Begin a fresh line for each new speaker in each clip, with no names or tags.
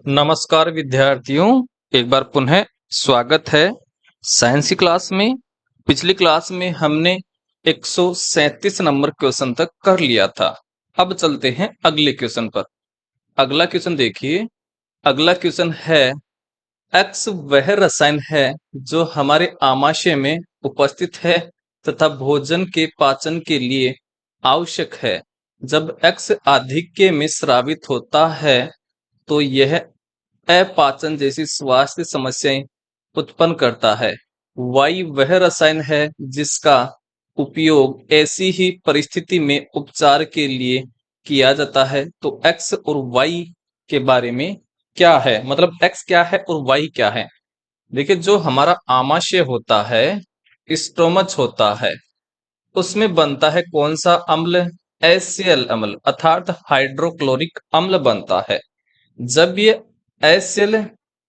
नमस्कार विद्यार्थियों, एक बार पुनः स्वागत है साइंस की क्लास में। पिछली क्लास में हमने 137 नंबर क्वेश्चन तक कर लिया था। अब चलते हैं अगले क्वेश्चन पर। अगला क्वेश्चन देखिए। अगला क्वेश्चन है, एक्स वह रसायन है जो हमारे आमाशय में उपस्थित है तथा भोजन के पाचन के लिए आवश्यक है। जब एक्स आधिक्य में स्रावित होता है तो यह अपाचन जैसी स्वास्थ्य समस्याएं उत्पन्न करता है। वाई वह रसायन है जिसका उपयोग ऐसी ही परिस्थिति में उपचार के लिए किया जाता है। तो एक्स और वाई के बारे में क्या है, मतलब एक्स क्या है और वाई क्या है। देखिए, जो हमारा आमाशय होता है, स्टोमच होता है, उसमें बनता है कौन सा अम्ल? एचसीएल अम्ल अर्थात हाइड्रोक्लोरिक अम्ल बनता है। जब ये HCl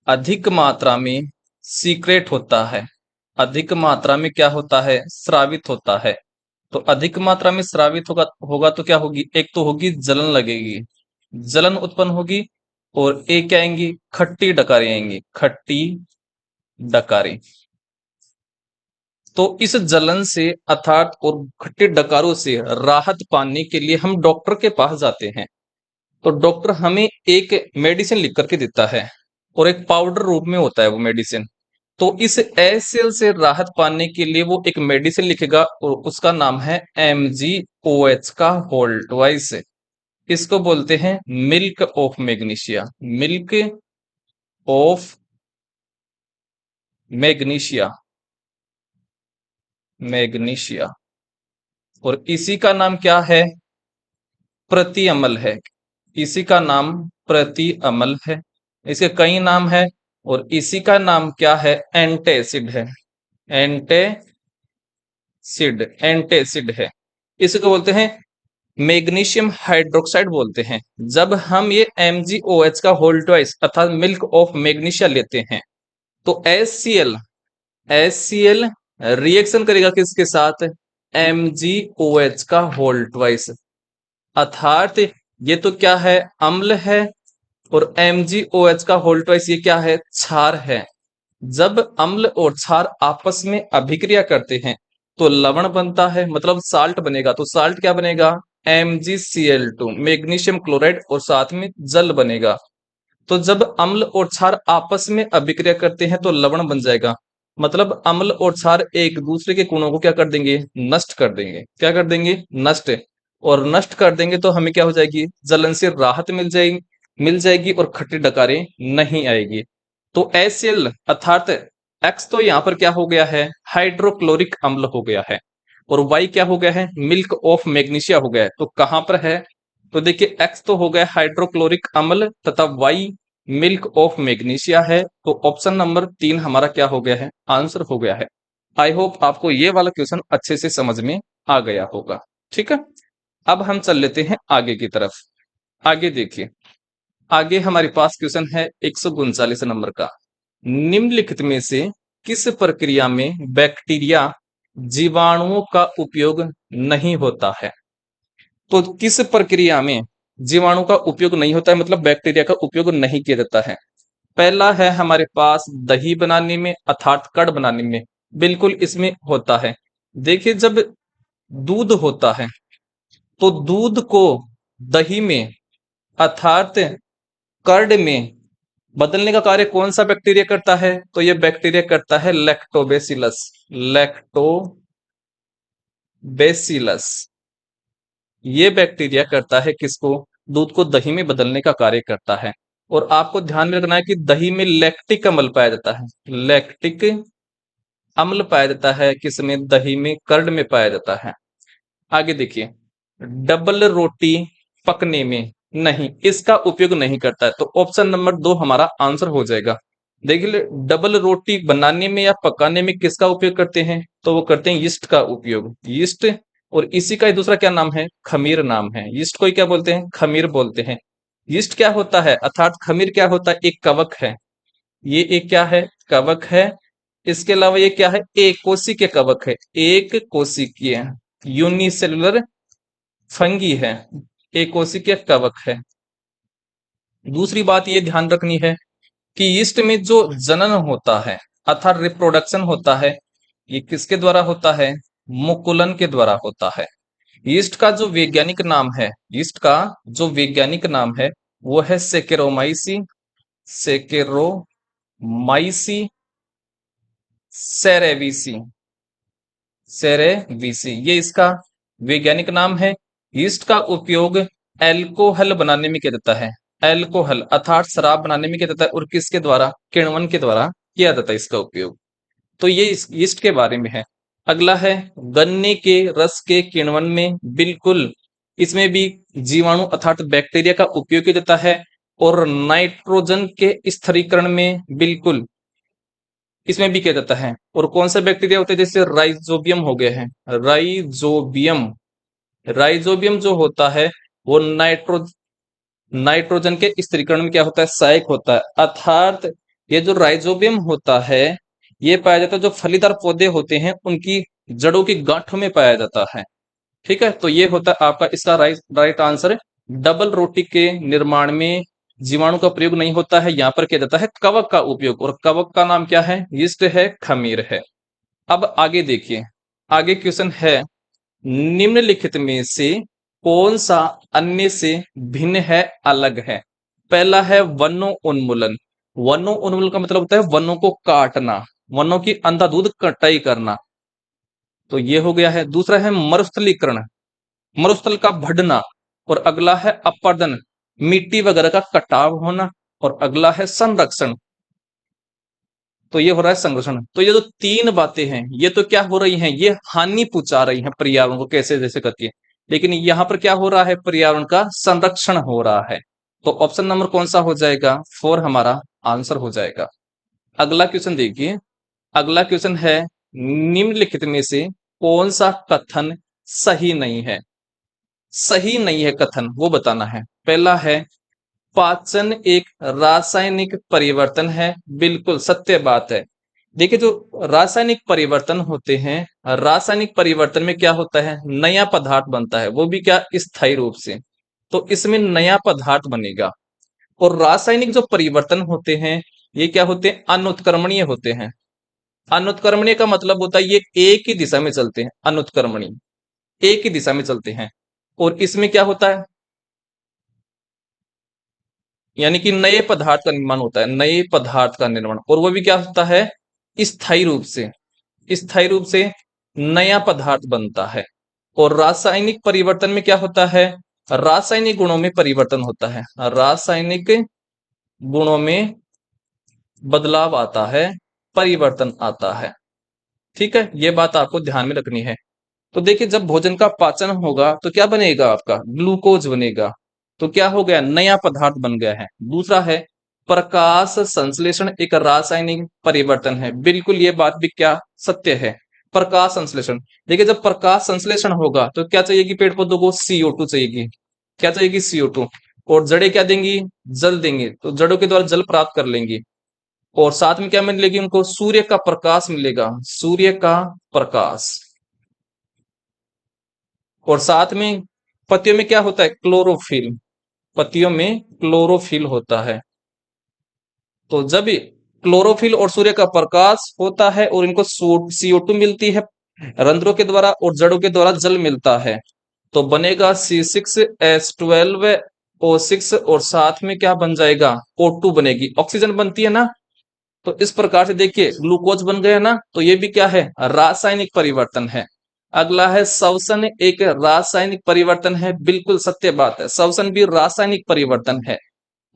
अधिक मात्रा में सीक्रेट होता है, अधिक मात्रा में क्या होता है? स्रावित होता है। तो अधिक मात्रा में स्रावित होगा होगा तो क्या होगी? एक तो होगी जलन लगेगी, जलन उत्पन्न होगी, और एक क्या आएंगी? खट्टी डकारें आएंगी, खट्टी डकारें। तो इस जलन से अर्थात और खट्टे डकारों से राहत पाने के लिए हम डॉक्टर के पास जाते हैं। तो डॉक्टर हमें एक मेडिसिन लिख करके देता है, और एक पाउडर रूप में होता है वो मेडिसिन। तो इस एचसीएल से राहत पाने के लिए वो एक मेडिसिन लिखेगा, और उसका नाम है MgOH का होल्ड ट्वाइस। इसको बोलते हैं milk of magnesia, milk of magnesia, magnesia. और इसी का नाम क्या है? प्रति अमल है। इसी का नाम प्रति अमल है। इसके कई नाम है, और इसी का नाम क्या है? एंटेसिड है। एंटेसिड है। इसको बोलते हैं मैग्नीशियम हाइड्रोक्साइड बोलते हैं। जब हम ये MgOH का होल ट्वाइस अर्थात मिल्क ऑफ मैग्नीशिया लेते हैं, तो HCl रिएक्शन करेगा किसके साथ? MgOH का होल ट्वाइस। अर्थात ये तो क्या है? अम्ल है, और MgOH का होल ट्वाइस ये क्या है? क्षार है। जब अम्ल और क्षार आपस में अभिक्रिया करते हैं तो लवण बनता है, मतलब साल्ट बनेगा। तो साल्ट क्या बनेगा? MgCl2, मैग्नीशियम क्लोराइड, और साथ में जल बनेगा। तो जब अम्ल और क्षार आपस में अभिक्रिया करते हैं तो लवण बन जाएगा। मतलब अम्ल और क्षार एक दूसरे के गुणों को क्या कर देंगे? नष्ट कर देंगे। क्या कर देंगे? नष्ट। और नष्ट कर देंगे तो हमें क्या हो जाएगी? जलन से राहत मिल जाएगी और खट्टी डकारें नहीं आएगी। तो HCl अर्थात एक्स तो यहाँ पर क्या हो गया है? हाइड्रोक्लोरिक अम्ल हो गया है। और वाई क्या हो गया है? मिल्क ऑफ मैग्नीशिया हो गया है। तो कहां पर है? तो देखिए, एक्स तो हो गया हाइड्रोक्लोरिक अम्ल, तथा वाई मिल्क ऑफ मैग्नीशिया है। तो ऑप्शन नंबर 3 हमारा क्या हो गया है? आंसर हो गया है। आई होप आपको ये वाला क्वेश्चन अच्छे से समझ में आ गया होगा। ठीक है, अब हम चल लेते हैं आगे की तरफ। आगे देखिए, आगे हमारे पास क्वेश्चन है 139 नंबर का। निम्नलिखित में से किस प्रक्रिया में बैक्टीरिया जीवाणुओं का उपयोग नहीं होता है? तो किस प्रक्रिया में जीवाणु का उपयोग नहीं होता है, मतलब बैक्टीरिया का उपयोग नहीं किया जाता है? पहला है हमारे पास दही बनाने में अर्थात कड़ बनाने में, बिल्कुल इसमें होता है। देखिए, जब दूध होता है तो दूध को दही में अर्थात कर्ड में बदलने का कार्य कौन सा बैक्टीरिया करता है? तो यह बैक्टीरिया करता है लैक्टोबैसिलस। लैक्टोबैसिलस ये बैक्टीरिया करता है किसको? दूध को दही में बदलने का कार्य करता है। और आपको ध्यान में रखना है कि दही में लैक्टिक अम्ल पाया जाता है। लैक्टिक अम्ल पाया जाता है किसमें? दही में, कर्ड में पाया जाता है। आगे देखिए, डबल रोटी पकने में नहीं, इसका उपयोग नहीं करता है। तो ऑप्शन नंबर 2 हमारा आंसर हो जाएगा। देखिए, डबल रोटी बनाने में या पकाने में किसका उपयोग करते हैं? तो वो करते हैं यीस्ट का उपयोग, यीस्ट। और इसी का दूसरा क्या नाम है? खमीर नाम है। यीस्ट को ही क्या बोलते हैं? खमीर बोलते हैं। यीस्ट क्या होता है अर्थात खमीर क्या होता है? एक कवक है। ये एक क्या है? कवक है। इसके अलावा ये क्या है? एक कोशिकीय कवक है। एक कोशिकीय यूनिसेलुलर फंगी है। एक कोशिकीय कवक है। दूसरी बात ये ध्यान रखनी है कि यीस्ट में जो जनन होता है अर्थात रिप्रोडक्शन होता है, ये किसके द्वारा होता है? मुकुलन के द्वारा होता है। यीस्ट का जो वैज्ञानिक नाम है, यीस्ट का जो वैज्ञानिक नाम है वो है सेकेरोमाइसी, सेकेरोमाइसी सेरेविसी, सेरेविसी, ये इसका वैज्ञानिक नाम है। यीस्ट का उपयोग एल्कोहल बनाने में किया जाता है, एल्कोहल अर्थात शराब बनाने में किया जाता है, और किसके द्वारा? किण्वन के द्वारा किया जाता है इसका उपयोग। तो ये इस यीस्ट के बारे में है। अगला है गन्ने के रस के किण्वन में, बिल्कुल इसमें भी जीवाणु अर्थात बैक्टीरिया का उपयोग किया जाता है। और नाइट्रोजन के स्थिरीकरण में, बिल्कुल इसमें भी किया जाता है। और कौन सा बैक्टीरिया होता है? जैसे राइजोबियम हो गया है, राइजोबियम, राइजोबियम जो होता है वो नाइट्रोजन के स्थिरीकरण में क्या होता है? सहायक होता है। अर्थात ये जो राइजोबियम होता है ये पाया जाता है जो फलीदार पौधे होते हैं उनकी जड़ों की गांठों में पाया जाता है। ठीक है, तो ये होता है आपका इसका राइट आंसर। डबल रोटी के निर्माण में जीवाणु का प्रयोग नहीं होता है, यहाँ पर किया जाता है कवक का उपयोग, और कवक का नाम क्या है? यीस्ट है, खमीर है। अब आगे देखिए, आगे क्वेश्चन है निम्नलिखित में से कौन सा अन्य से भिन्न है, अलग है? पहला है वनो उन्मूलन। वनो उन्मूलन का मतलब होता है वनों को काटना, वनों की अंधाधुंध कटाई करना, तो ये हो गया है। दूसरा है मरुस्थलीकरण, मरुस्थल का बढ़ना। और अगला है अपर्दन, मिट्टी वगैरह का कटाव होना। और अगला है संरक्षण, तो ये हो रहा है संरक्षण। तो ये जो तीन बातें हैं ये तो क्या हो रही हैं? ये हानि पहुंचा रही हैं पर्यावरण को, कैसे जैसे करती है। लेकिन यहाँ पर क्या हो रहा है? पर्यावरण का संरक्षण हो रहा है। तो ऑप्शन नंबर कौन सा हो जाएगा? 4 हमारा आंसर हो जाएगा। अगला क्वेश्चन देखिए, अगला क्वेश्चन है निम्नलिखित में से कौन सा कथन सही नहीं है? सही नहीं है कथन वो बताना है। पहला है पाचन एक रासायनिक परिवर्तन है, बिल्कुल सत्य बात है। देखिए जो रासायनिक परिवर्तन होते हैं, रासायनिक परिवर्तन में क्या होता है? नया पदार्थ बनता है, वो भी क्या? स्थायी रूप से। तो इसमें नया पदार्थ बनेगा। और रासायनिक जो परिवर्तन होते हैं ये क्या होते हैं? अनुत्क्रमणीय होते हैं। अनुत्क्रमणीय का मतलब होता है ये एक ही दिशा में चलते हैं, अनुत्क्रमणीय एक ही दिशा में चलते हैं। और इसमें क्या होता है? यानी कि नए पदार्थ का निर्माण होता है, नए पदार्थ का निर्माण, और वो भी क्या होता है? स्थायी रूप से, स्थायी रूप से नया पदार्थ बनता है। और रासायनिक परिवर्तन में क्या होता है? रासायनिक गुणों में परिवर्तन होता है, रासायनिक गुणों में बदलाव आता है, परिवर्तन आता है। ठीक है, ये बात आपको ध्यान में रखनी है। तो देखिए जब भोजन का पाचन होगा तो क्या बनेगा? आपका ग्लूकोज बनेगा। तो क्या हो गया? नया पदार्थ बन गया है। दूसरा है प्रकाश संश्लेषण एक रासायनिक परिवर्तन है, बिल्कुल ये बात भी क्या? सत्य है। प्रकाश संश्लेषण, देखिए जब प्रकाश संश्लेषण होगा तो क्या चाहिएगी पेड़ पौधों को? CO2 चाहिएगी। क्या चाहिएगी? CO2। और जड़ें क्या देंगी? जल देंगे, तो जड़ों के द्वारा जल प्राप्त कर लेंगी। और साथ में क्या मिलेगी उनको? सूर्य का प्रकाश मिलेगा, सूर्य का प्रकाश। और साथ में पत्तियों में क्या होता है? क्लोरोफिल, पत्तियों में क्लोरोफिल होता है। तो जब क्लोरोफिल और सूर्य का प्रकाश होता है और इनको CO2 मिलती है रंध्रों के द्वारा और जड़ों के द्वारा जल मिलता है, तो बनेगा C6H12O6। और साथ में क्या बन जाएगा? O2 बनेगी, ऑक्सीजन बनती है ना। तो इस प्रकार से देखिए ग्लूकोज बन गया ना, तो ये भी क्या है? रासायनिक परिवर्तन है। अगला है श्वसन एक रासायनिक परिवर्तन है, बिल्कुल सत्य बात है, श्वसन भी रासायनिक परिवर्तन है।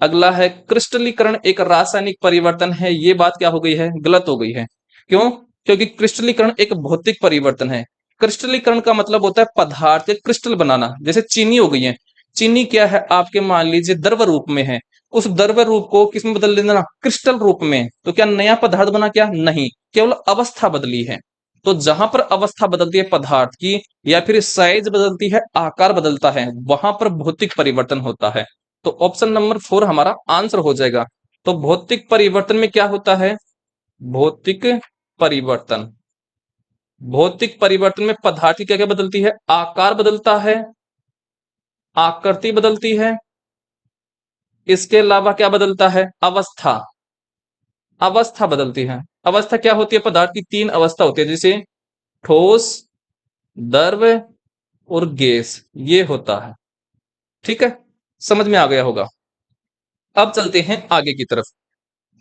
अगला है क्रिस्टलीकरण एक रासायनिक परिवर्तन है, ये बात क्या हो गई है? गलत हो गई है। क्यों? क्योंकि क्रिस्टलीकरण एक भौतिक परिवर्तन है। क्रिस्टलीकरण का मतलब होता है पदार्थ के क्रिस्टल बनाना, जैसे चीनी हो गई है। चीनी क्या है? आपके मान लीजिए द्रव रूप में है, उस द्रव रूप को किस में बदल देना? क्रिस्टल रूप में। तो क्या नया पदार्थ बना? क्या नहीं, केवल अवस्था बदली है। तो जहां पर अवस्था बदलती है पदार्थ की, या फिर साइज बदलती है, आकार बदलता है, वहां पर भौतिक परिवर्तन होता है। तो ऑप्शन नंबर 4 हमारा आंसर हो जाएगा। तो भौतिक परिवर्तन में क्या होता है? भौतिक परिवर्तन, भौतिक परिवर्तन में पदार्थ की क्या क्या बदलती है? आकार बदलता है, आकृति बदलती है, इसके अलावा क्या बदलता है? अवस्था, अवस्था बदलती है। अवस्था क्या होती है? पदार्थ की तीन अवस्था होती है, जैसे ठोस, द्रव और गैस, ये होता है। ठीक है, समझ में आ गया होगा। अब चलते हैं आगे की तरफ।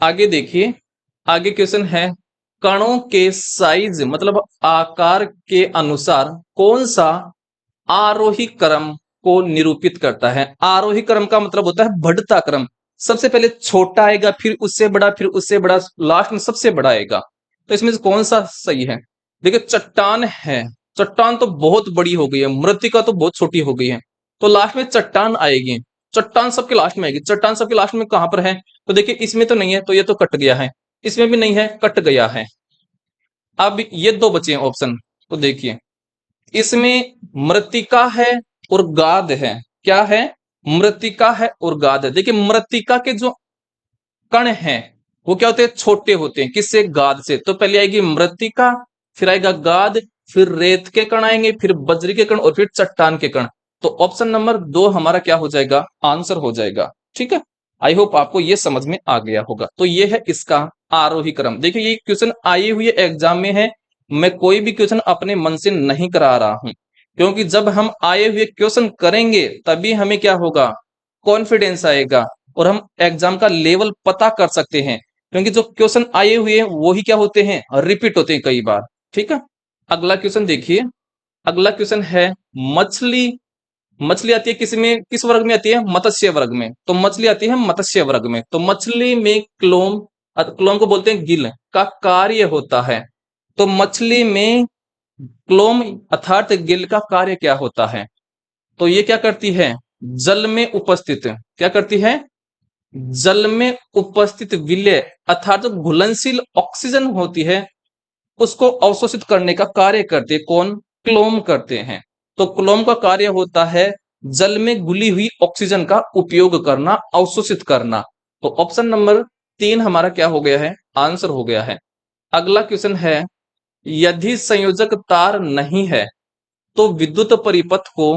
आगे देखिए, आगे क्वेश्चन है, कणों के साइज मतलब आकार के अनुसार कौन सा आरोही क्रम को निरूपित करता है? आरोही क्रम का मतलब होता है बढ़ता क्रम। सबसे पहले छोटा आएगा, फिर उससे बड़ा, फिर उससे बड़ा, लास्ट में सबसे बड़ा आएगा। तो इसमें से कौन सा सही है? देखिए, चट्टान है, चट्टान तो बहुत बड़ी हो गई है, मृत्तिका तो बहुत छोटी हो गई है, तो लास्ट में चट्टान आएगी। चट्टान सबके लास्ट में आएगी। चट्टान सबके लास्ट में कहां पर है? तो देखिए, इसमें तो नहीं है, तो ये तो कट गया है। इसमें भी नहीं है, कट गया है। अब ये दो बचे हैं ऑप्शन, तो देखिए, इसमें मृत्तिका है और गाद है। क्या है? मृत्तिका है और गाद है। देखिए, मृत्तिका के जो कण हैं वो क्या होते हैं? छोटे होते हैं। किससे? गाद से। तो पहले आएगी मृत्तिका, फिर आएगा गाद, फिर रेत के कण आएंगे, फिर बजरी के कण और फिर चट्टान के कण। तो ऑप्शन नंबर 2 हमारा क्या हो जाएगा? आंसर हो जाएगा। ठीक है, आई होप आपको ये समझ में आ गया होगा। तो ये है इसका आरोही क्रम। देखिए, ये क्वेश्चन आए हुए एग्जाम में है, मैं कोई भी क्वेश्चन अपने मन से नहीं करा रहा हूं, क्योंकि जब हम आए हुए क्वेश्चन करेंगे तभी हमें क्या होगा? कॉन्फिडेंस आएगा और हम एग्जाम का लेवल पता कर सकते हैं, क्योंकि जो क्वेश्चन आए हुए हैं वो ही क्या होते हैं? रिपीट होते हैं कई बार। ठीक है, अगला क्वेश्चन देखिए। अगला क्वेश्चन है, मछली, मछली आती है किस में? किस वर्ग में आती है? मत्स्य वर्ग में। तो मछली आती है मत्स्य वर्ग में। तो मछली में क्लोम, क्लोम को बोलते हैं गिल, का कार्य होता है। तो मछली में क्लोम अर्थात गिल का कार्य क्या होता है? तो ये क्या करती है? जल में उपस्थित, क्या करती है? जल में उपस्थित विलय अर्थात जो घुलनशील ऑक्सीजन होती है उसको अवशोषित करने का कार्य करते कौन? क्लोम करते हैं। तो क्लोम का कार्य होता है जल में घुली हुई ऑक्सीजन का उपयोग करना, अवशोषित करना। तो ऑप्शन नंबर 3 हमारा क्या हो गया है? आंसर हो गया है। अगला क्वेश्चन है, यदि संयोजक तार नहीं है तो विद्युत परिपथ को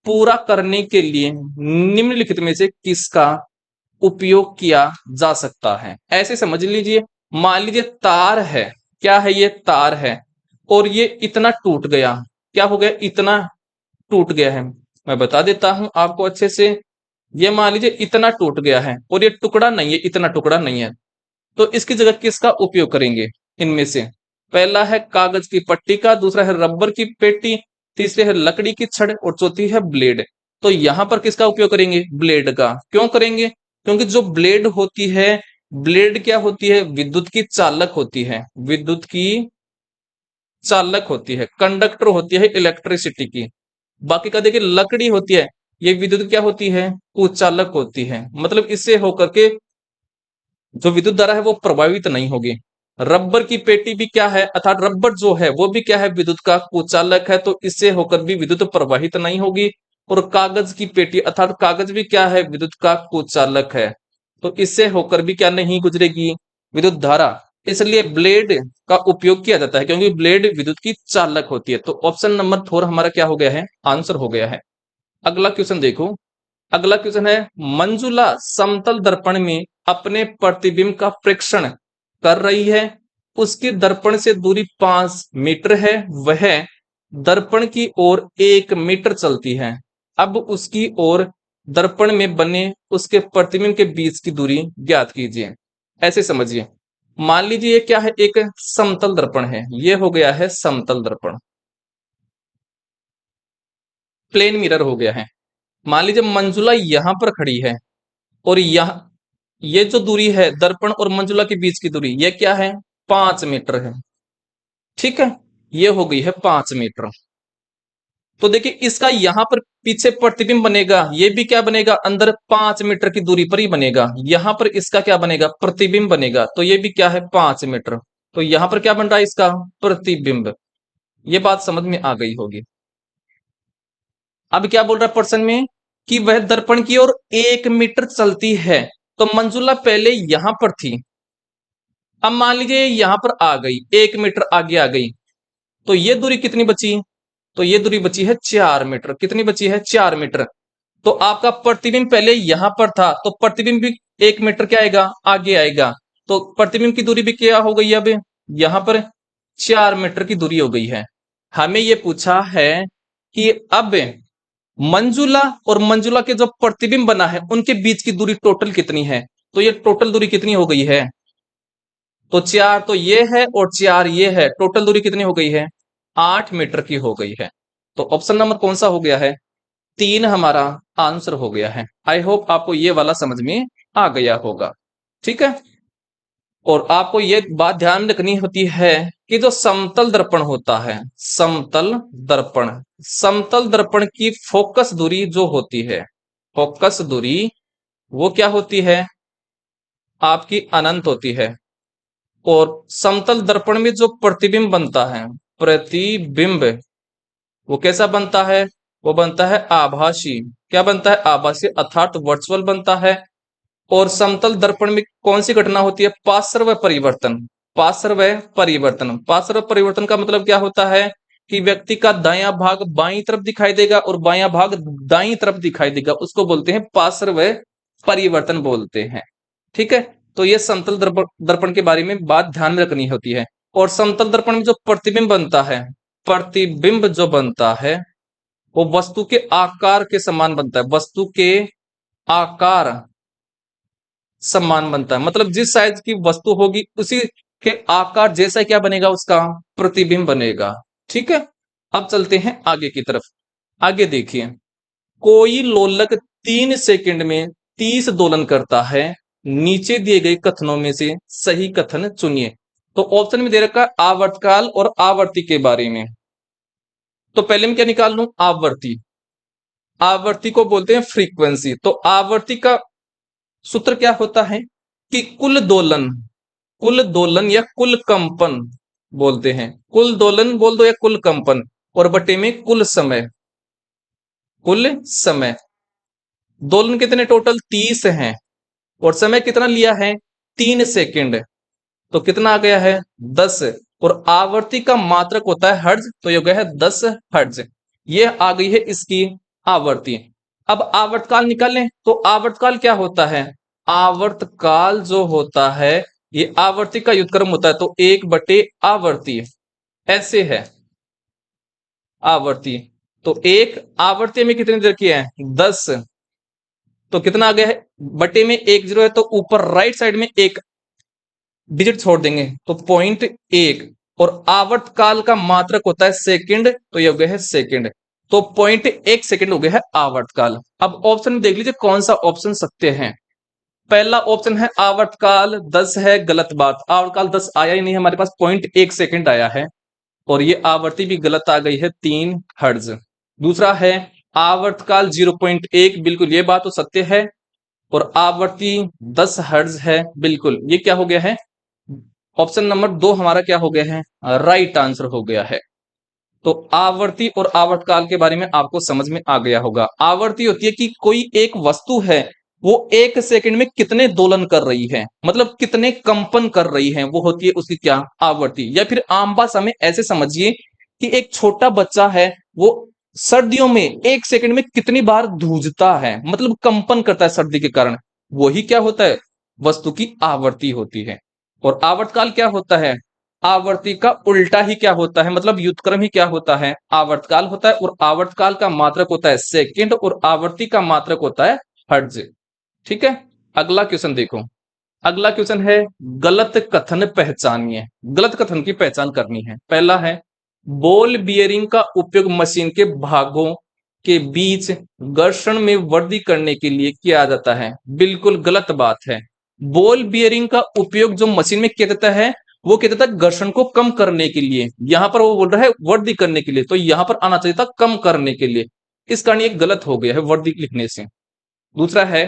पूरा करने के लिए निम्नलिखित में से किसका उपयोग किया जा सकता है? ऐसे समझ लीजिए, मान लीजिए तार है, क्या है? ये तार है और ये इतना टूट गया। क्या हो गया? इतना टूट गया है। मैं बता देता हूं आपको अच्छे से। ये मान लीजिए इतना टूट गया है और ये टुकड़ा नहीं है, इतना टुकड़ा नहीं है। तो इसकी जगह किसका उपयोग करेंगे? इनमें से पहला है कागज की पट्टी का, दूसरा है रबर की पेटी, तीसरी है लकड़ी की छड़ और चौथी है ब्लेड। तो यहां पर किसका उपयोग करेंगे? ब्लेड का। क्यों करेंगे? क्योंकि जो ब्लेड होती है, ब्लेड क्या होती है? विद्युत की चालक होती है, विद्युत की चालक होती है, कंडक्टर होती है इलेक्ट्रिसिटी की। बाकी का देखिए लकड़ी होती है, ये विद्युत क्या होती है? कुचालक होती है। मतलब इससे होकर के जो विद्युत धारा है वो प्रभावित नहीं होगी। रबर की पेटी भी क्या है? अर्थात रबर जो है वो भी क्या है? विद्युत का कुचालक है, तो इससे होकर भी विद्युत प्रवाहित नहीं होगी। और कागज की पेटी अर्थात कागज भी क्या है? विद्युत का कुचालक है, तो इससे होकर भी क्या नहीं गुजरेगी? विद्युत धारा। इसलिए ब्लेड का उपयोग किया जाता है, क्योंकि ब्लेड विद्युत की चालक होती है। तो ऑप्शन नंबर 4 हमारा क्या हो गया है? आंसर हो गया है। अगला क्वेश्चन देखो। अगला क्वेश्चन है, मंजुला समतल दर्पण में अपने प्रतिबिंब का प्रेक्षण कर रही है। उसकी दर्पण से दूरी 5 मीटर है। वह दर्पण की ओर 1 मीटर चलती है। अब उसकी ओर दर्पण में बने उसके प्रतिबिंब के बीच की दूरी ज्ञात कीजिए। ऐसे समझिए, मान लीजिए ये क्या है? एक समतल दर्पण है, ये हो गया है समतल दर्पण, प्लेन मिरर हो गया है। मान लीजिए मंजुला यहां पर खड़ी है और यह ये जो दूरी है दर्पण और मंजुला के बीच की दूरी, ये क्या है? 5 मीटर है। ठीक है, ये हो गई है 5 मीटर। तो देखिए, इसका यहां पर पीछे प्रतिबिंब बनेगा, ये भी क्या बनेगा? अंदर 5 मीटर की दूरी पर ही बनेगा। यहां पर इसका क्या बनेगा? प्रतिबिंब बनेगा, तो ये भी क्या है? 5 मीटर। तो यहां पर क्या बन रहा है? इसका प्रतिबिंब। ये बात समझ में आ गई होगी। अब क्या बोल रहा है प्रश्न में? कि वह दर्पण की ओर 1 मीटर चलती है। तो मंजुला पहले यहां पर थी, अब मान लीजिए यहां पर आ गई, 1 मीटर आगे आ गई, तो ये दूरी कितनी बची? तो ये दूरी बची है 4 मीटर। कितनी बची है? 4 मीटर। तो आपका प्रतिबिंब पहले यहां पर था, तो प्रतिबिंब भी 1 मीटर क्या आएगा, आगे आएगा। तो प्रतिबिंब की दूरी भी क्या हो गई, अब यहां पर 4 मीटर की दूरी हो गई है। हमें यह पूछा है कि अब मंजुला और मंजुला के जो प्रतिबिंब बना है उनके बीच की दूरी टोटल कितनी है। तो ये टोटल दूरी कितनी हो गई है, तो 4 तो ये है और 4 ये है, टोटल दूरी कितनी हो गई है, 8 मीटर की हो गई है। तो ऑप्शन नंबर कौन सा हो गया है, 3 हमारा आंसर हो गया है। आई होप आपको ये वाला समझ में आ गया होगा। ठीक है, और आपको ये बात ध्यान रखनी होती है कि जो समतल दर्पण होता है, समतल दर्पण की फोकस दूरी जो होती है, फोकस दूरी वो क्या होती है, आपकी अनंत होती है। और समतल दर्पण में जो प्रतिबिंब बनता है, प्रतिबिंब वो कैसा बनता है, वो बनता है आभासी। क्या बनता है, आभासी अर्थात वर्चुअल बनता है। और समतल दर्पण में कौन सी घटना होती है, पार्श्व परिवर्तन। पार्श्व परिवर्तन का मतलब क्या होता है कि व्यक्ति का दायां भाग बाईं तरफ दिखाई देगा और बायां भाग दाईं तरफ दिखाई देगा, उसको बोलते हैं पार्श्व परिवर्तन बोलते हैं। ठीक है, तो ये समतल दर्पण के बारे में बात ध्यान में रखनी होती है। और समतल दर्पण में जो प्रतिबिंब बनता है, प्रतिबिंब जो बनता है वो वस्तु के आकार के समान बनता है, वस्तु के आकार समान बनता है। मतलब जिस साइज की वस्तु होगी उसी के आकार जैसा क्या बनेगा, उसका प्रतिबिंब बनेगा। ठीक है, अब चलते हैं आगे की तरफ। आगे देखिए, कोई लोलक 3 सेकंड में 30 दोलन करता है, नीचे दिए गए कथनों में से सही कथन चुनिए। तो ऑप्शन में दे रखा है आवर्तकाल और आवर्ती के बारे में। तो पहले मैं क्या निकाल लूं, आवर्ती। आवर्ती को बोलते हैं फ्रीक्वेंसी। तो आवर्ती का सूत्र क्या होता है कि कुल दोलन या कुल कंपन बोलते हैं, कुल दोलन बोल दो या कुल कंपन, और बटे में कुल समय। दोलन कितने टोटल 30 हैं और समय कितना लिया है, 3 सेकंड। तो कितना आ गया है, 10। और आवर्ती का मात्रक होता है हर्ज, तो ये हो गया है 10 हर्ज। ये आ गई है इसकी आवर्ती। अब आवर्तकाल निकालें, तो आवर्तकाल क्या होता है, आवर्तकाल जो होता है ये आवर्ती का व्युत्क्रम होता है, तो 1/आवर्ती ऐसे है आवर्ती। तो एक आवर्ती में कितनी देर की है, 10। तो कितना आ गया है, बटे में 1 जीरो है, तो ऊपर राइट साइड में एक डिजिट छोड़ देंगे, तो 0.1। और आवर्तकाल का मात्रक होता है सेकंड, तो ये हो गया है सेकंड। तो 0.1 सेकंड हो गया है आवर्तकाल। अब ऑप्शन में देख लीजिए कौन सा ऑप्शन सत्य है। पहला ऑप्शन है आवर्तकाल 10 है, गलत बात, आवर्तकाल 10 आया ही नहीं, हमारे पास 0.1 सेकंड आया है। और ये आवर्ती भी गलत आ गई है, 3 हर्ज। दूसरा है आवर्तकाल 0.1, बिल्कुल ये बात तो सत्य है। और आवर्ती 10 हर्ज है, बिल्कुल ये क्या हो गया है, ऑप्शन नंबर 2 हमारा क्या हो गया है, राइट आंसर हो गया है। तो आवर्ती और आवर्तकाल के बारे में आपको समझ में आ गया होगा। आवर्ती होती है कि कोई एक वस्तु है वो 1 सेकंड में कितने दोलन कर रही है, मतलब कितने कंपन कर रही है, वो होती है उसकी क्या, आवर्ती। या फिर आम भाषा में ऐसे समझिए कि एक छोटा बच्चा है, वो सर्दियों में 1 सेकंड में कितनी बार धूजता है, मतलब कंपन करता है सर्दी के कारण, वही क्या होता है, वस्तु की आवर्ती होती है। और आवर्तकाल क्या होता है, आवर्ती का उल्टा ही क्या होता है, मतलब व्युत्क्रम ही क्या होता है, आवर्तकाल होता है। और आवर्तकाल का मात्रक होता है सेकंड और आवर्ती का मात्रक होता है हर्ज। ठीक है, अगला क्वेश्चन देखो। अगला क्वेश्चन है गलत कथन पहचानिए। गलत कथन की पहचान करनी है। पहला है बॉल बियरिंग का उपयोग मशीन के भागों के बीच घर्षण में वृद्धि करने के लिए किया जाता है, बिल्कुल गलत बात है। बॉल बियरिंग का उपयोग जो मशीन में किया जाता है वो क्या था, घर्षण को कम करने के लिए। यहां पर वो बोल रहा है वृद्धि करने के लिए, तो यहां पर आना चाहिए था कम करने के लिए। इस कारण ये गलत हो गया है वृद्धि लिखने से। दूसरा है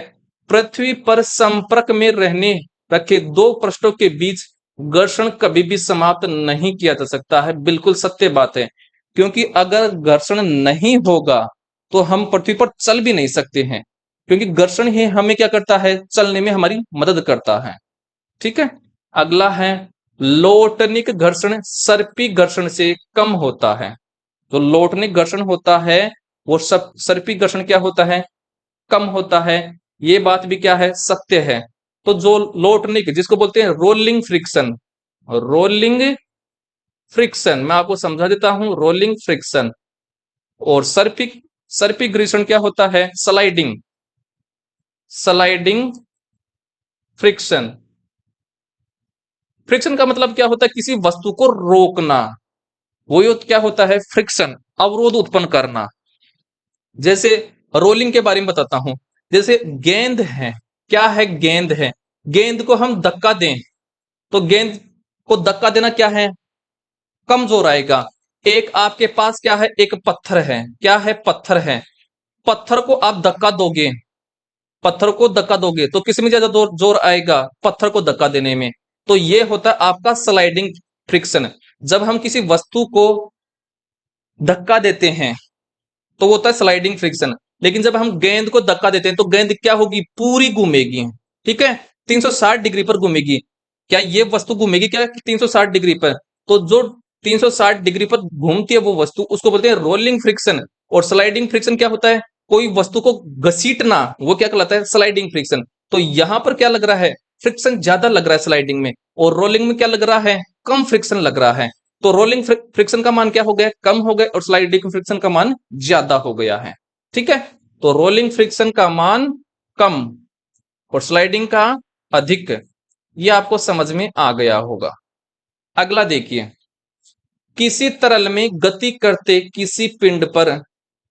पृथ्वी पर संपर्क में रहने रखे दो पृष्ठों के बीच घर्षण कभी भी समाप्त नहीं किया जा सकता है, बिल्कुल सत्य बात है। क्योंकि अगर घर्षण नहीं होगा तो हम पृथ्वी पर चल भी नहीं सकते हैं, क्योंकि घर्षण ही हमें क्या करता है, चलने में हमारी मदद करता है। ठीक है, अगला है लोटनिक घर्षण सर्पी घर्षण से कम होता है। तो लोटनिक घर्षण होता है वो सब सर्पी घर्षण क्या होता है, कम होता है, ये बात भी क्या है, सत्य है। तो जो लौटने की, जिसको बोलते हैं रोलिंग फ्रिक्शन, रोलिंग फ्रिक्शन मैं आपको समझा देता हूं, रोलिंग फ्रिक्शन। और सर्पिक सर्पिक घर्षण क्या होता है, स्लाइडिंग, स्लाइडिंग फ्रिक्शन। फ्रिक्शन का मतलब क्या होता है, किसी वस्तु को रोकना, वो क्या होता है, फ्रिक्शन, अवरोध उत्पन्न करना। जैसे रोलिंग के बारे में बताता हूं, जैसे गेंद है, क्या है, गेंद है, गेंद को हम धक्का दें तो गेंद को धक्का देना क्या है, कमजोर आएगा। एक आपके पास क्या है, एक पत्थर है, क्या है, पत्थर है, पत्थर को आप धक्का दोगे, पत्थर को धक्का दोगे तो किसमें ज्यादा जोर आएगा, पत्थर को धक्का देने में। तो ये होता है आपका स्लाइडिंग फ्रिक्शन। जब हम किसी वस्तु को धक्का देते हैं तो वो होता है स्लाइडिंग फ्रिक्शन। लेकिन जब हम गेंद को धक्का देते हैं तो गेंद क्या होगी, पूरी घूमेगी, ठीक है, 360 डिग्री पर घूमेगी। क्या ये वस्तु घूमेगी क्या 360 डिग्री पर, तो जो 360 डिग्री पर घूमती है वो वस्तु, उसको बोलते हैं रोलिंग फ्रिक्शन। और स्लाइडिंग फ्रिक्शन क्या होता है, कोई वस्तु को घसीटना, वो क्या कहलाता है, स्लाइडिंग फ्रिक्शन। तो यहां पर क्या लग रहा है, फ्रिक्शन ज्यादा लग रहा है स्लाइडिंग में, और रोलिंग में क्या लग रहा है, कम फ्रिक्शन लग रहा है। तो रोलिंग फ्रिक्शन का मान क्या हो गया, कम हो गया, और स्लाइडिंग फ्रिक्शन का मान ज्यादा हो गया है, ठीक है। तो रोलिंग फ्रिक्शन का मान कम और स्लाइडिंग का अधिक, ये आपको समझ में आ गया होगा। अगला देखिए, किसी तरल में गति करते किसी पिंड पर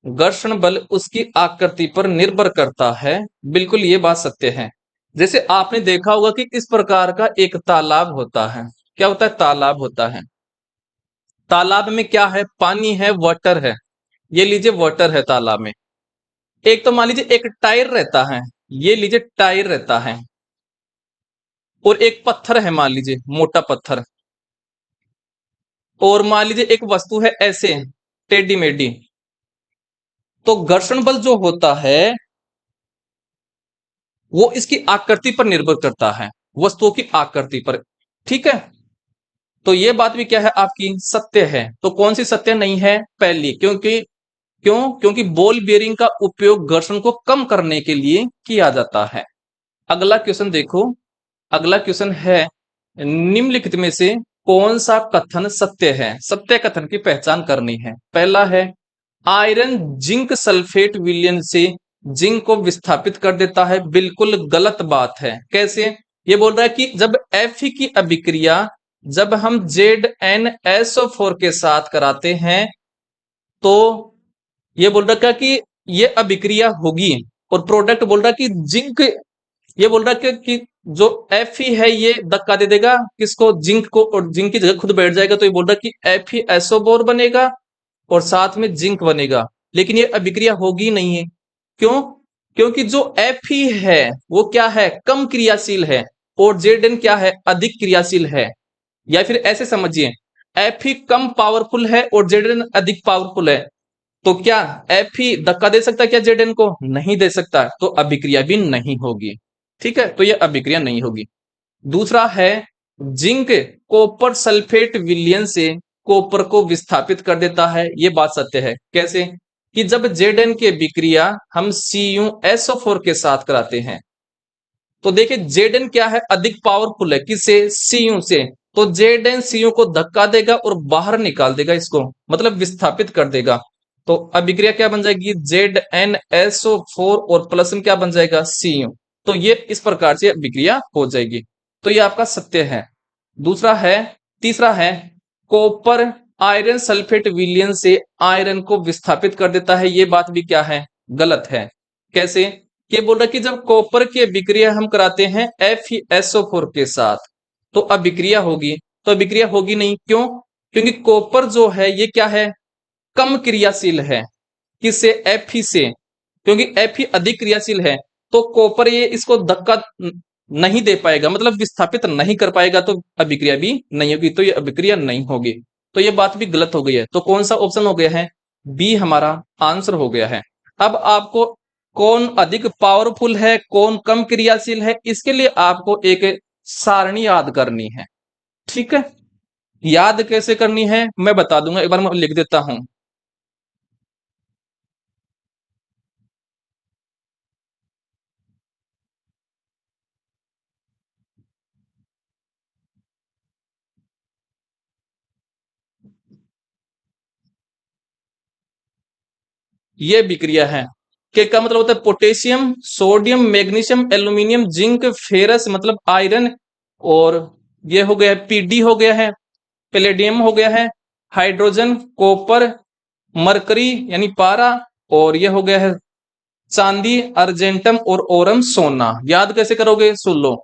घर्षण बल उसकी आकृति पर निर्भर करता है, बिल्कुल ये बात सत्य है। जैसे आपने देखा होगा कि इस प्रकार का एक तालाब होता है, क्या होता है, तालाब होता है। तालाब में क्या है, पानी है, वाटर है, ये लीजिए वाटर है तालाब में। एक तो मान लीजिए एक टायर रहता है, ये लीजिए टायर रहता है, और एक पत्थर है, मान लीजिए मोटा पत्थर, और मान लीजिए एक वस्तु है ऐसे टेढ़ी मेढ़ी। तो घर्षण बल जो होता है वो इसकी आकृति पर निर्भर करता है, वस्तुओं की आकृति पर, ठीक है। तो ये बात भी क्या है आपकी, सत्य है। तो कौन सी सत्य नहीं है, पहली, क्योंकि क्योंकि बॉल बेयरिंग का उपयोग घर्षण को कम करने के लिए किया जाता है। अगला क्वेश्चन देखो, अगला क्वेश्चन है, निम्नलिखित में से कौन सा कथन सत्य है, सत्य कथन की पहचान करनी है। पहला है, आयरन जिंक सल्फेट विलयन से जिंक को विस्थापित कर देता है, बिल्कुल गलत बात है। कैसे, ये बोल रहा है कि जब Fe की अभिक्रिया जब हम ZnSO4 के साथ कराते हैं तो ये बोल रहा है कि ये अभिक्रिया होगी, और प्रोडक्ट बोल रहा है कि जिंक, ये बोल रहा है कि जो Fe है ये धक्का दे देगा किसको, जिंक को, और जिंक की जगह खुद बैठ जाएगा। तो ये बोल रहा है कि FeSO4 बनेगा और साथ में जिंक बनेगा, लेकिन ये अभिक्रिया होगी नहीं है। क्यों, क्योंकि जो Fe है वो क्या है, कम क्रियाशील है, और Zn क्या है, अधिक क्रियाशील है। या फिर ऐसे समझिए, Fe कम पावरफुल है और Zn अधिक पावरफुल है। तो क्या Fe धक्का दे सकता है क्या Zn को, नहीं दे सकता, तो अभिक्रिया भी नहीं होगी, ठीक है। तो यह अभिक्रिया नहीं होगी। दूसरा है, जिंक कॉपर सल्फेट विलयन से कॉपर को विस्थापित कर देता है, ये बात सत्य है। कैसे, कि जब Zn की विक्रिया हम CuSO4 के साथ कराते हैं तो देखिए Zn क्या है, अधिक पावरफुल है, किससे, Cu से। तो Zn Cu को धक्का देगा और बाहर निकाल देगा इसको, मतलब विस्थापित कर देगा। तो अभिक्रिया क्या बन जाएगी, ZnSO4 और प्लस में क्या बन जाएगा, Cu। तो ये इस प्रकार से अभिक्रिया हो जाएगी। तो ये आपका सत्य है। दूसरा है, तीसरा है, कॉपर आयरन सल्फेट विलयन से आयरन को विस्थापित कर देता है, ये बात भी क्या है, गलत है। कैसे, ये बोल रहा है कि जब कॉपर की अभिक्रिया हम कराते हैं FeSO4 के साथ तो अभिक्रिया होगी, तो अभिक्रिया होगी नहीं, क्यों, क्योंकि कॉपर जो है ये क्या है, कम क्रियाशील है, किससे, Fe से, क्योंकि Fe अधिक क्रियाशील है। तो कॉपर ये इसको धक्का नहीं दे पाएगा, मतलब विस्थापित नहीं कर पाएगा, तो अभिक्रिया भी नहीं होगी, तो ये अभिक्रिया नहीं होगी। तो ये बात भी गलत हो गई है। तो कौन सा ऑप्शन हो गया है, बी हमारा आंसर हो गया है। अब आपको कौन अधिक पावरफुल है, कौन कम क्रियाशील है, इसके लिए आपको एक सारणी याद करनी है, ठीक है। याद कैसे करनी है मैं बता दूंगा, एक बार मैं लिख देता हूं। ये अभिक्रिया है। के का मतलब होता है potassium, sodium, magnesium, aluminium, zinc, ferrous मतलब आयरन, और ये हो गया पीडी हो गया है, पैलेडियम हो गया है, हाइड्रोजन, कॉपर, मरकरी यानी पारा, और ये हो गया है चांदी, अर्जेंटम और ओरम सोना। याद कैसे करोगे सुन लो।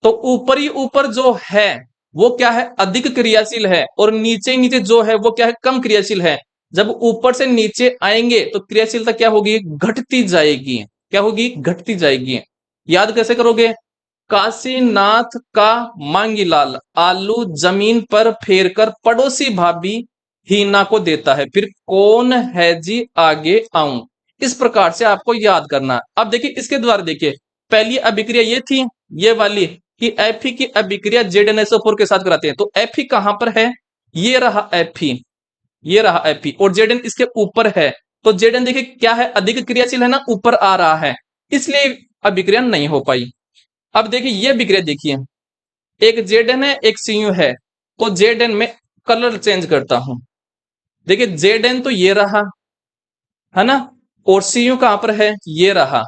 तो ऊपर ही ऊपर जो है वो क्या है अधिक क्रियाशील है, और नीचे नीचे जो है वो क्या है कम क्रियाशील है। जब ऊपर से नीचे आएंगे तो क्रियाशीलता क्या होगी घटती जाएगी। क्या होगी घटती जाएगी। याद कैसे करोगे। काशीनाथ का मांगीलाल आलू जमीन पर फेर कर पड़ोसी भाभी हीना को देता है, फिर कौन है जी आगे आऊं। इस प्रकार से आपको याद करना है। अब देखिए इसके द्वारा देखिए पहली अभिक्रिया ये थी, ये वाली कि एफी की अभिक्रिया जेडएनएसओ4 के साथ कराते हैं। तो एफी कहां पर है, ये रहा एफी, ये रहा एफी, और जेडएन इसके ऊपर है। तो जेडएन देखिए क्या है अधिक क्रियाशील है ना, ऊपर आ रहा है, इसलिए अभिक्रिया नहीं हो पाई। अब देखिए ये अभिक्रिया देखिए, एक जेडएन है एक सीयू है। तो जेडएन में कलर चेंज करता हूं। देखिए जेडएन तो ये रहा है ना, और सीयू कहां पर है ये रहा।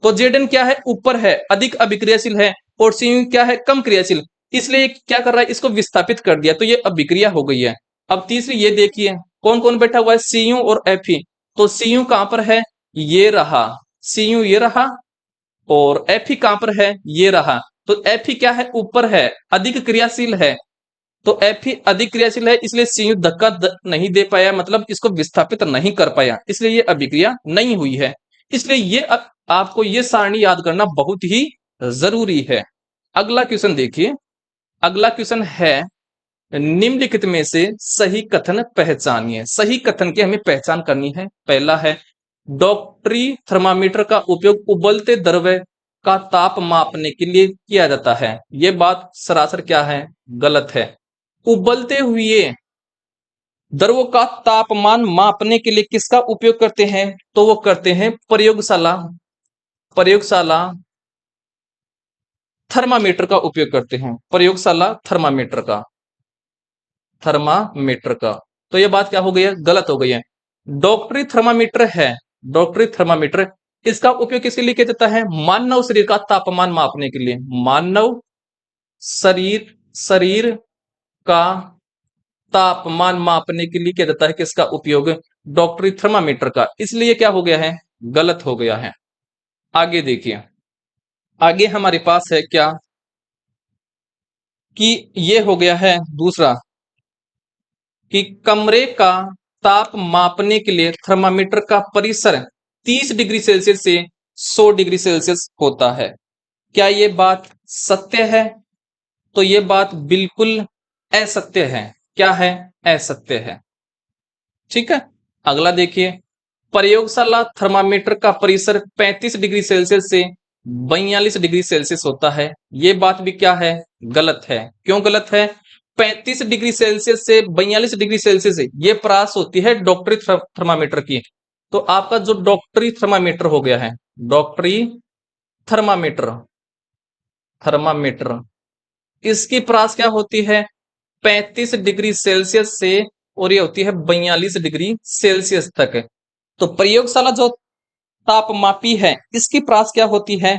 तो जेडएन क्या है ऊपर है अधिक अभिक्रियाशील है, और सीयू क्या है कम क्रियाशील, इसलिए क्या कर रहा है इसको विस्थापित कर दिया, तो ये अभिक्रिया हो गई है। अब तीसरी ये देखिए कौन कौन बैठा हुआ है सीयू और एफई। तो सीयू कहां पर है ये रहा, सीयू ये रहा, और एफई कहां पर है ये रहा। तो एफई क्या है ऊपर है अधिक क्रियाशील है, तो एफई अधिक क्रियाशील है, इसलिए सीयू धक्का नहीं दे पाया, मतलब इसको विस्थापित नहीं कर पाया, इसलिए ये अभिक्रिया नहीं हुई है। इसलिए ये आपको ये सारणी याद करना बहुत ही जरूरी है। अगला क्वेश्चन देखिए, अगला क्वेश्चन है निम्नलिखित में से सही कथन पहचानिए। सही कथन की हमें पहचान करनी है। पहला है डॉक्टरी थर्मामीटर का उपयोग उबलते द्रव्य का ताप मापने के लिए किया जाता है। यह बात सरासर क्या है गलत है। उबलते हुए द्रवों का तापमान मापने के लिए किसका उपयोग करते हैं, तो वो करते हैं प्रयोगशाला, प्रयोगशाला थर्मामीटर का उपयोग करते हैं, प्रयोगशाला थर्मामीटर का, थर्मामीटर का। तो ये बात क्या हो गई है गलत हो गई है। डॉक्टरी थर्मामीटर है, डॉक्टरी थर्मामीटर इसका उपयोग किसके लिए किया जाता है मानव शरीर का तापमान मापने के लिए, मानव शरीर शरीर का तापमान मापने के लिए किया जाता है किसका उपयोग डॉक्टरी थर्मामीटर का, इसलिए क्या हो गया है गलत हो गया है। आगे देखिए, आगे हमारे पास है क्या कि ये हो गया है दूसरा कि कमरे का ताप मापने के लिए थर्मामीटर का परिसर 30 डिग्री सेल्सियस से 100 डिग्री सेल्सियस होता है। क्या ये बात सत्य है, तो ये बात बिल्कुल असत्य है। क्या है असत्य है। ठीक है। अगला देखिए, प्रयोगशाला थर्मामीटर का परिसर 35 डिग्री सेल्सियस से 42 डिग्री सेल्सियस होता है। यह बात भी क्या है गलत है। क्यों गलत है। 35 डिग्री सेल्सियस से 42 डिग्री सेल्सियस ये परास होती है डॉक्टरी थर्मामीटर की। तो आपका जो डॉक्टरी थर्मामीटर हो गया है, डॉक्टरी थर्मामीटर, थर्मामीटर इसकी परास क्या होती है 35 डिग्री सेल्सियस से, और ये होती है 42 डिग्री सेल्सियस तक। तो प्रयोगशाला जो तापमापी है इसकी परास क्या होती है,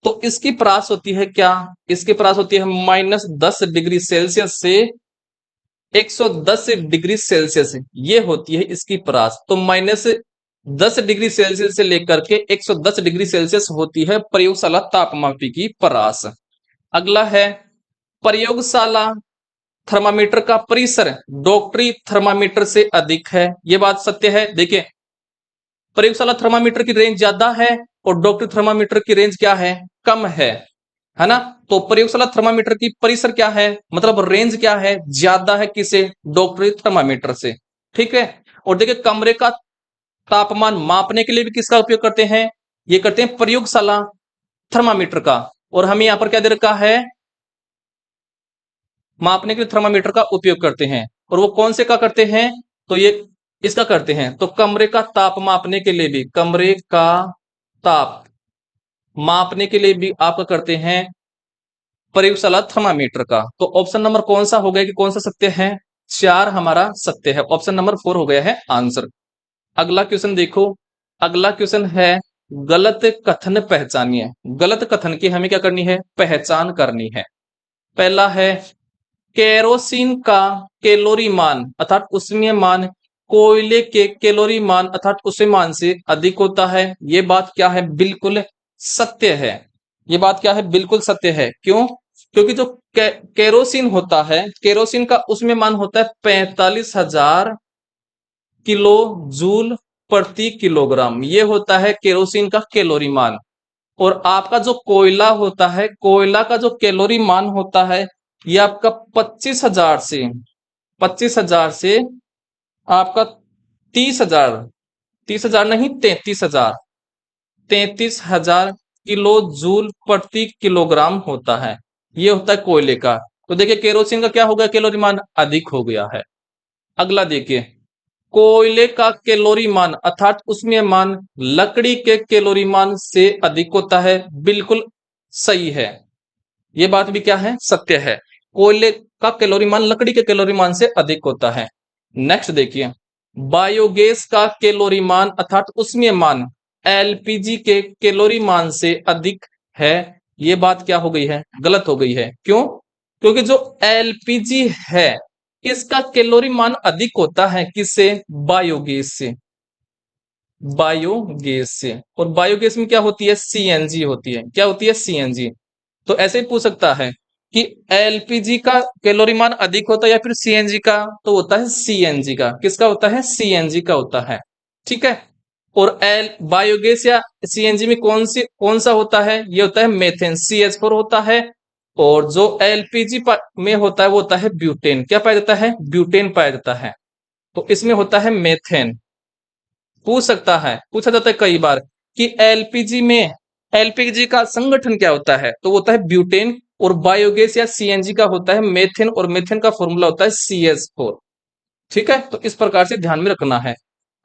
तो इसकी परास होती है क्या, इसकी परास होती है -10 डिग्री सेल्सियस से 110 डिग्री सेल्सियस, ये होती है इसकी परास। तो -10 डिग्री सेल्सियस से लेकर के 110 डिग्री सेल्सियस होती है प्रयोगशाला तापमापी की परास। अगला है प्रयोगशाला थर्मामीटर का परिसर डॉक्टरी थर्मामीटर से अधिक है। यह बात सत्य है। देखिए प्रयोगशाला थर्मामीटर की रेंज ज्यादा है और डॉक्टरी थर्मामीटर की रेंज क्या है कम है ना। तो प्रयोगशाला थर्मामीटर की परिसर क्या है मतलब रेंज क्या है ज्यादा है किसे डॉक्टरी थर्मामीटर से। ठीक है। और देखिए कमरे का तापमान मापने के लिए भी किसका उपयोग करते हैं, ये करते हैं प्रयोगशाला थर्मामीटर का। और हमें यहां पर क्या दे रखा है मापने के लिए थर्मामीटर का उपयोग करते हैं। और वो कौन से का करते हैं, तो ये इसका करते हैं। तो कमरे का ताप मापने के लिए भी, कमरे का ताप मापने के लिए भी आपका करते हैं प्रयोगशाला थर्मामीटर का। तो ऑप्शन नंबर कौन सा हो गया कि कौन सा सत्य है, 4 हमारा सत्य है। ऑप्शन नंबर 4 हो गया है आंसर। अगला क्वेश्चन देखो, अगला क्वेश्चन है गलत कथन पहचानिए। गलत कथन की हमें क्या करनी है, पहचान करनी है। पहला है केरोसिन का कैलोरी मान अर्थात उसमें मान कोयले के कैलोरी मान अर्थात उसे मान से अधिक होता है। ये बात क्या है, बिल्कुल सत्य है। ये बात क्या है, बिल्कुल सत्य है। क्यों? क्योंकि जो केरोसिन होता है, केरोसिन का उसमें मान होता है 45,000 किलो जूल प्रति किलोग्राम। ये होता है केरोसिन का कैलोरी मान। और आपका जो कोयला होता है, कोयला का जो कैलोरी मान होता है ये आपका 25,000 से आपका 30,000, 30,000 नहीं 33,000, 33,000 किलो जूल प्रति किलोग्राम होता है। ये होता है कोयले का। तो देखिए केरोसिन का क्या हो गया, कैलोरी मान अधिक हो गया है। अगला देखिए कोयले का कैलोरी मान अर्थात उसमें मान लकड़ी के कैलोरी मान से अधिक होता है। बिल्कुल सही है, ये बात भी क्या है, सत्य है। कोयले का कैलोरी मान लकड़ी के कैलोरी मान से अधिक होता है। नेक्स्ट देखिए बायोगैस का कैलोरी मान अर्थात उसमें मान एलपीजी के कैलोरी मान से अधिक है। ये बात क्या हो गई है, गलत हो गई है। क्यों? क्योंकि जो एलपीजी है इसका कैलोरी मान अधिक होता है किससे, बायोगैस से। बायोगैस से। और बायोगैस में क्या होती है, सीएनजी होती है। क्या होती है, सीएनजी। तो ऐसे ही पूछ सकता है कि एलपीजी का कैलोरी मान अधिक होता है या फिर सीएनजी का, तो होता है सीएनजी का। किसका होता है, सीएनजी का होता है। ठीक है। और एल बायोगैस या सीएनजी में कौन सा होता है, ये होता है मेथेन, CH4 होता है। और जो एलपीजी में होता है वो होता है ब्यूटेन। क्या पाया जाता है, ब्यूटेन पाया जाता है। तो इसमें होता है मेथेन। पूछ सकता है, पूछा जाता है कई बार कि एलपीजी में एलपीजी का संगठन क्या होता है, तो वो होता है ब्यूटेन। और बायोगैस या सीएनजी का होता है मेथेन, और मेथेन का फॉर्मूला होता है CH4। ठीक है, तो इस प्रकार से ध्यान में रखना है।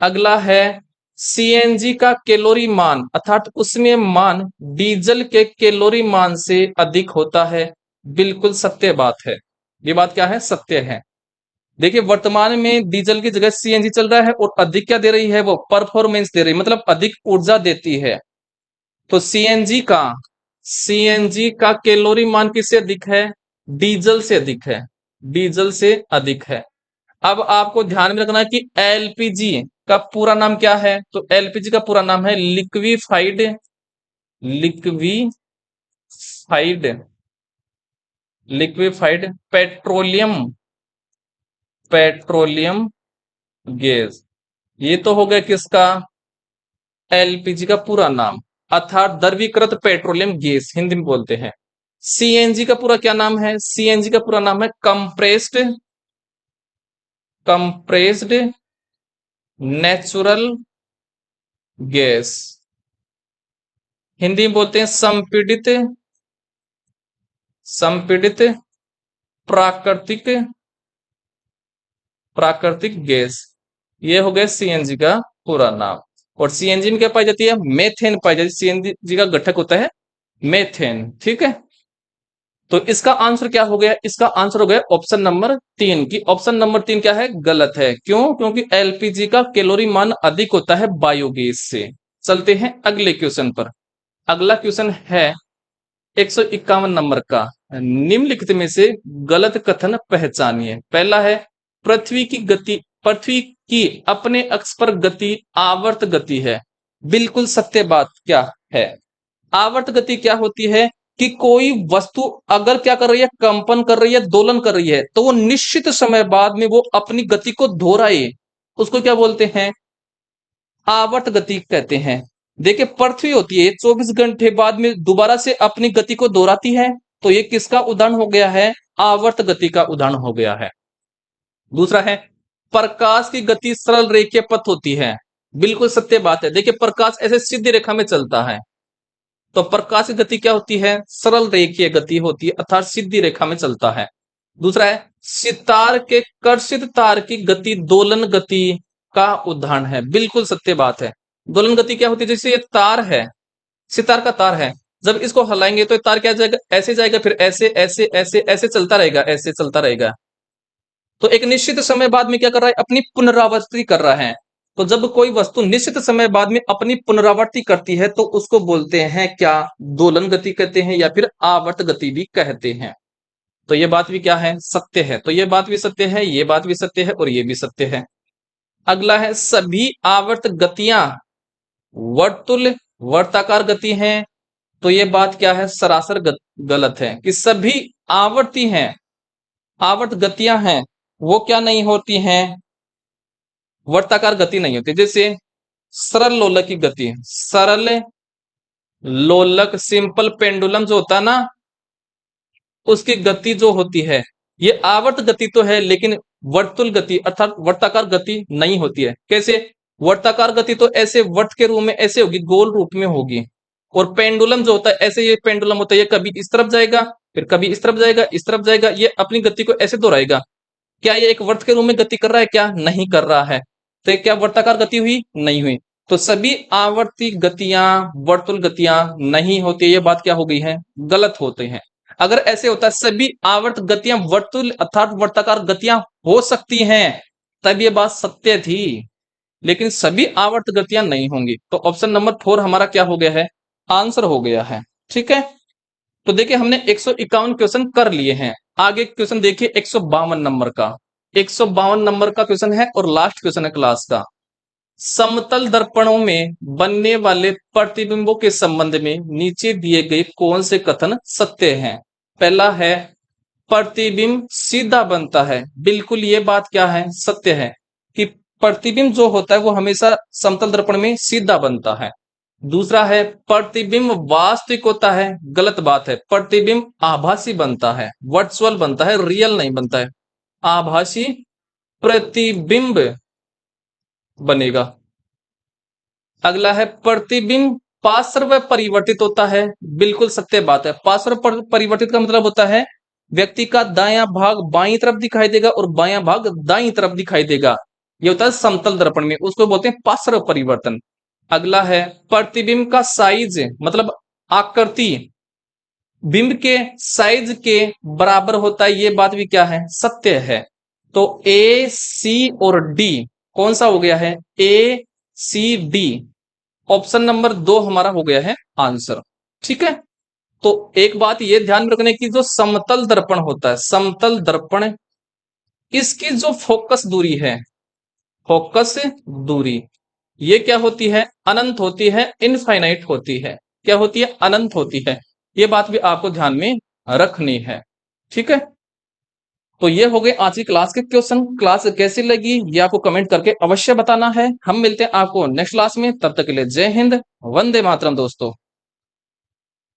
अगला है सीएनजी का कैलोरी मान अर्थात उसमें मान डीजल के कैलोरी मान से अधिक होता है। बिल्कुल सत्य बात है। ये बात क्या है, सत्य है। देखिए वर्तमान में डीजल की जगह सीएनजी चल रहा है और अधिक क्या दे रही है, वो परफॉर्मेंस दे रही है, मतलब अधिक ऊर्जा देती है। तो सीएनजी का कैलोरी मान किससे अधिक है, डीजल से अधिक है। डीजल से अधिक है। अब आपको ध्यान में रखना है कि एलपीजी का पूरा नाम क्या है, तो एलपीजी का पूरा नाम है लिक्विफाइड लिक्विफाइड पेट्रोलियम गैस। ये तो हो गया किसका, एलपीजी का पूरा नाम अर्थात द्रवीकृत पेट्रोलियम गैस हिंदी में बोलते हैं। सीएनजी का पूरा क्या नाम है, सीएनजी का पूरा नाम है कंप्रेस्ड नेचुरल गैस। हिंदी में बोलते हैं संपीड़ित प्राकृतिक प्राकृतिक गैस। ये हो गया सीएनजी का पूरा नाम। और सीएनजी में क्या पाई जाती है, मेथेन पाई जाती है। सीएनजी का घटक होता है मेथेन। ठीक है, तो इसका आंसर क्या हो गया, इसका आंसर हो गया ऑप्शन नंबर 3 की। ऑप्शन नंबर 3 क्या है, गलत है। क्यों? क्योंकि एलपीजी का कैलोरी मान अधिक होता है बायोगैस से। चलते हैं अगले क्वेश्चन पर। अगला क्वेश्चन है 151 नंबर का। निम्नलिखित में से गलत कथन पहचानिए। पहला है पृथ्वी की अपने अक्ष पर गति आवर्त गति है। बिल्कुल सत्य बात क्या है, आवर्त गति क्या होती है कि कोई वस्तु अगर क्या कर रही है, कंपन कर रही है, दोलन कर रही है, तो वो निश्चित समय बाद में वो अपनी गति को दोहराए, उसको क्या बोलते हैं, आवर्त गति कहते हैं। देखिए पृथ्वी होती है 24 घंटे बाद में दोबारा से अपनी गति को दोहराती है। तो ये किसका उदाहरण हो गया है, आवर्त गति का उदाहरण हो गया है। दूसरा है प्रकाश की गति सरल रेखीय पथ होती है। बिल्कुल सत्य बात है। देखिए प्रकाश ऐसे सीधी रेखा में चलता है, तो प्रकाश की गति क्या होती है, सरल रेखीय गति होती है अर्थात सीधी रेखा में चलता है। दूसरा है सितार के कर्षित तार की गति दोलन गति का उदाहरण है। बिल्कुल सत्य बात है। दोलन गति क्या होती है, जैसे ये तार है, सितार का तार है, जब इसको हिलाएंगे तो तार क्या जाएगा, ऐसे जाएगा, फिर ऐसे ऐसे ऐसे ऐसे चलता रहेगा, ऐसे चलता रहेगा। तो एक निश्चित समय बाद में क्या कर रहा है, अपनी पुनरावृत्ति कर रहा है। तो जब कोई वस्तु निश्चित समय बाद में अपनी पुनरावृत्ति करती है तो उसको बोलते हैं क्या? दोलन गति कहते हैं या फिर आवर्त गति भी कहते हैं। तो ये बात भी क्या है? सत्य है। तो ये बात भी सत्य है, ये बात भी सत्य है और ये भी सत्य है। अगला है सभी आवर्त गतियां वर्तुल वर्ताकार गति हैं। तो ये बात क्या है? सरासर गलत है कि सभी आवर्ती हैं, आवर्त गतियां हैं वो क्या नहीं होती हैं? वर्ताकार गति नहीं होती। जैसे सरल लोलक की गति, सरल लोलक सिंपल पेंडुलम जो होता है ना, उसकी गति जो होती है ये आवर्त गति तो है लेकिन वर्तुल गति अर्थात वर्ताकार गति नहीं होती है। कैसे? वर्ताकार गति तो ऐसे वर्त के रूप में ऐसे होगी, गोल रूप में होगी। और पेंडुलम जो होता है ऐसे, ये पेंडुलम होता है, ये कभी इस तरफ जाएगा फिर कभी इस तरफ जाएगा, इस तरफ जाएगा, ये अपनी गति को ऐसे दोहराएगा। क्या ये एक वर्त के रूप में गति कर रहा है? क्या नहीं कर रहा है। तो ये क्या वर्ताकार गति हुई? नहीं हुई। तो सभी आवर्ती गतियां वर्तुल गतियां नहीं होती। ये बात क्या हो गई है? गलत होते हैं। अगर ऐसे होता है सभी आवर्त गतियां वर्तुल अर्थात वर्ताकार गतियां हो सकती हैं तब ये बात सत्य थी, लेकिन सभी आवर्त गतियां नहीं होंगी। तो ऑप्शन नंबर 4 हमारा क्या हो गया है? आंसर हो गया है। ठीक है, तो देखिए हमने 151 क्वेश्चन कर लिए हैं। आगे क्वेश्चन देखिए 152 नंबर का। 152 नंबर का क्वेश्चन है और लास्ट क्वेश्चन है क्लास का। समतल दर्पणों में बनने वाले प्रतिबिंबों के संबंध में नीचे दिए गए कौन से कथन सत्य हैं? पहला है प्रतिबिंब सीधा बनता है। बिल्कुल ये बात क्या है? सत्य है कि प्रतिबिंब जो होता है वो हमेशा समतल दर्पण में सीधा बनता है। दूसरा है प्रतिबिंब वास्तविक होता है। गलत बात है, प्रतिबिंब आभासी बनता है, वर्चुअल बनता है, रियल नहीं बनता है। आभासी प्रतिबिंब बनेगा। अगला है प्रतिबिंब पार्श्व परिवर्तित होता है। बिल्कुल सत्य बात है। पार्श्व परिवर्तित का मतलब होता है व्यक्ति का दायां भाग बाईं तरफ दिखाई देगा और बायां भाग दाईं तरफ दिखाई देगा। ये होता है समतल दर्पण में, उसको बोलते हैं पार्श्व परिवर्तन। अगला है प्रतिबिंब का साइज मतलब आकृति बिंब के साइज के बराबर होता है। ये बात भी क्या है? सत्य है। तो ए सी और डी कौन सा हो गया है? ए सी डी ऑप्शन नंबर 2 हमारा हो गया है आंसर। ठीक है, तो एक बात ये ध्यान में रखने की, जो समतल दर्पण होता है, समतल दर्पण, इसकी जो फोकस दूरी है, फोकस दूरी, ये क्या होती है? अनंत होती है, इनफाइनाइट होती है। क्या होती है? अनंत होती है। ये बात भी आपको ध्यान में रखनी है। ठीक है, तो ये हो गए आज की क्लास के क्वेश्चन। क्लास कैसी लगी ये आपको कमेंट करके अवश्य बताना है। हम मिलते हैं आपको नेक्स्ट क्लास में, तब तक के लिए जय हिंद, वंदे मातरम दोस्तों।